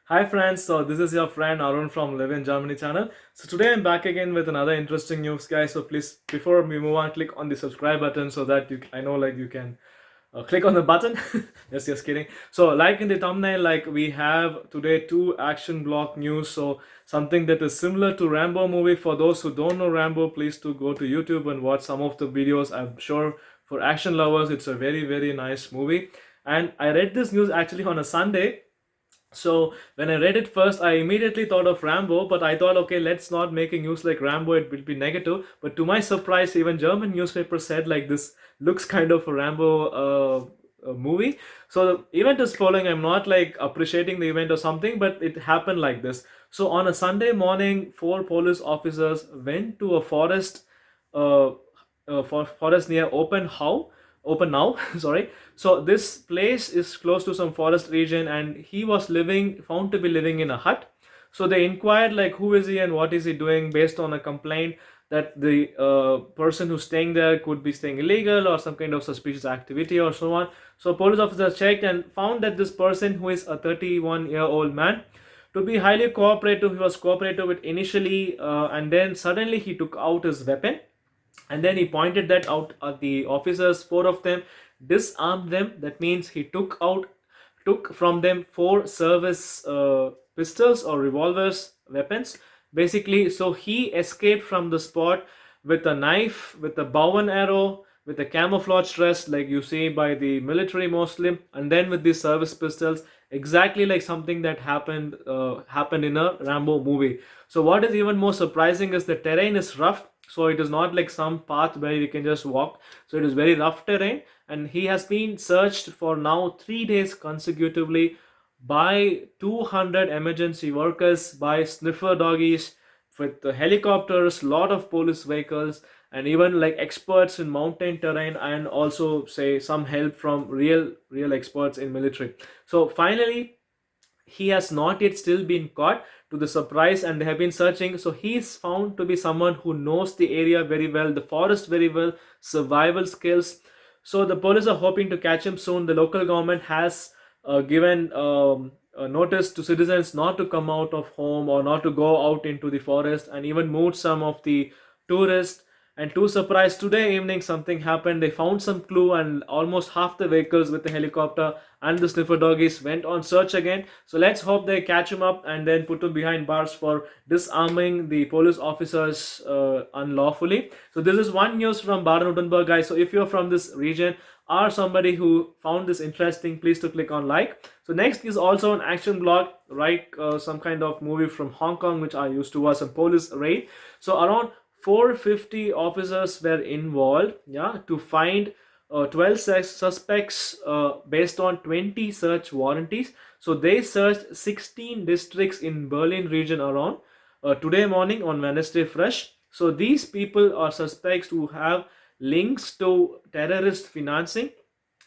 Hi friends, so this is your friend Arun from LiveinGermany channel. So today I'm back again with another interesting news, guys. So please, before we move on, click on the subscribe button so that I know like you can click on the button. Just kidding. So like in the thumbnail, like we have today two action block news. So something that is similar to Rambo movie. For those who don't know Rambo, please do go to YouTube and watch some of the videos. I'm sure for action lovers, it's a very nice movie. And I read this news actually on a Sunday. So when I read it first, I immediately thought of Rambo, but I thought, okay, let's not make a news like Rambo, it will be negative. But to my surprise, even German newspapers said like this looks kind of a Rambo movie. So the event is following. I'm not like appreciating the event or something, but it happened like this. So on a Sunday morning, four police officers went to a uh, forest near Open Now. Sorry. So this place is close to some forest region, and he was found to be living in a hut. So they inquired like who is he and what is he doing, based on a complaint that the person who's staying there could be staying illegal or some kind of suspicious activity or so on. So police officers checked and found that this person, who is a 31-year-old man, to be highly cooperative. He was cooperative with initially, and then suddenly he took out his weapon, and then he pointed that out at the officers. Four of them, disarmed them. That means he took from them four service pistols or revolvers, weapons basically. So he escaped from the spot with a knife, with a bow and arrow, with a camouflage dress like you see by the military mostly, and then with these service pistols, exactly like something that happened in a Rambo movie. So what is even more surprising is the terrain is rough. So it is not like some path where you can just walk. So it is very rough terrain, and he has been searched for now 3 days consecutively by 200 emergency workers, by sniffer doggies, with the helicopters, lot of police vehicles, and even like experts in mountain terrain, and also say some help from real experts in military. So finally he has not yet still been caught, to the surprise, and they have been searching. So he is found to be someone who knows the area very well, the forest very well, survival skills. So the police are hoping to catch him soon. The local government has given a notice to citizens not to come out of home or not to go out into the forest, and even moved some of the tourists. And to surprise, today evening something happened. They found some clue, and almost half the vehicles with the helicopter and the sniffer doggies went on search again. So let's hope they catch him up and then put him behind bars for disarming the police officers unlawfully. So this is one news from Baden-Württemberg, guys. So if you're from this region or somebody who found this interesting, please to click on like. So next is also an action blog, right? Some kind of movie from Hong Kong, which I used to watch, some police raid. So around 450 officers were involved, yeah, to find 12 suspects based on 20 search warranties. So they searched 16 districts in Berlin region around today morning on Wednesday fresh. So these people are suspects who have links to terrorist financing.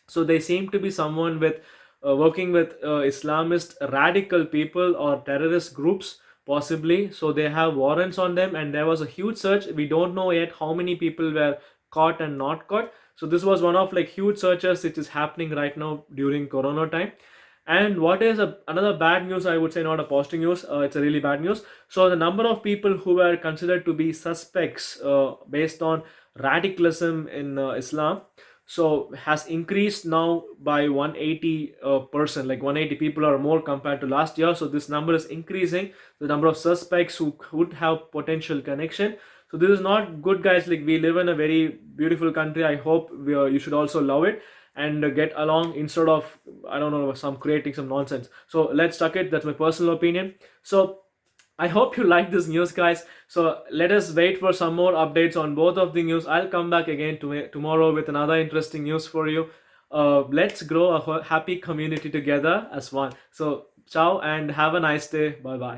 So they seem to be someone with working with Islamist radical people or terrorist groups possibly. So they have warrants on them, and there was a huge search. We don't know yet how many people were caught and not caught. So this was one of like huge searches which is happening right now during Corona time. And what is another bad news, I would say, not a positive news, it's a really bad news. So the number of people who were considered to be suspects based on radicalism in Islam, so has increased now by 180 percent, like 180 people or more compared to last year. So this number is increasing, the number of suspects who could have potential connection. So this is not good, guys. Like, we live in a very beautiful country. I hope you should also love it and get along, instead of, I don't know, some creating some nonsense. So let's tuck it. That's my personal opinion. So I hope you like this news, guys. So let us wait for some more updates on both of the news. I'll come back again tomorrow with another interesting news for you. Let's grow a happy community together as one. So ciao and have a nice day. Bye bye.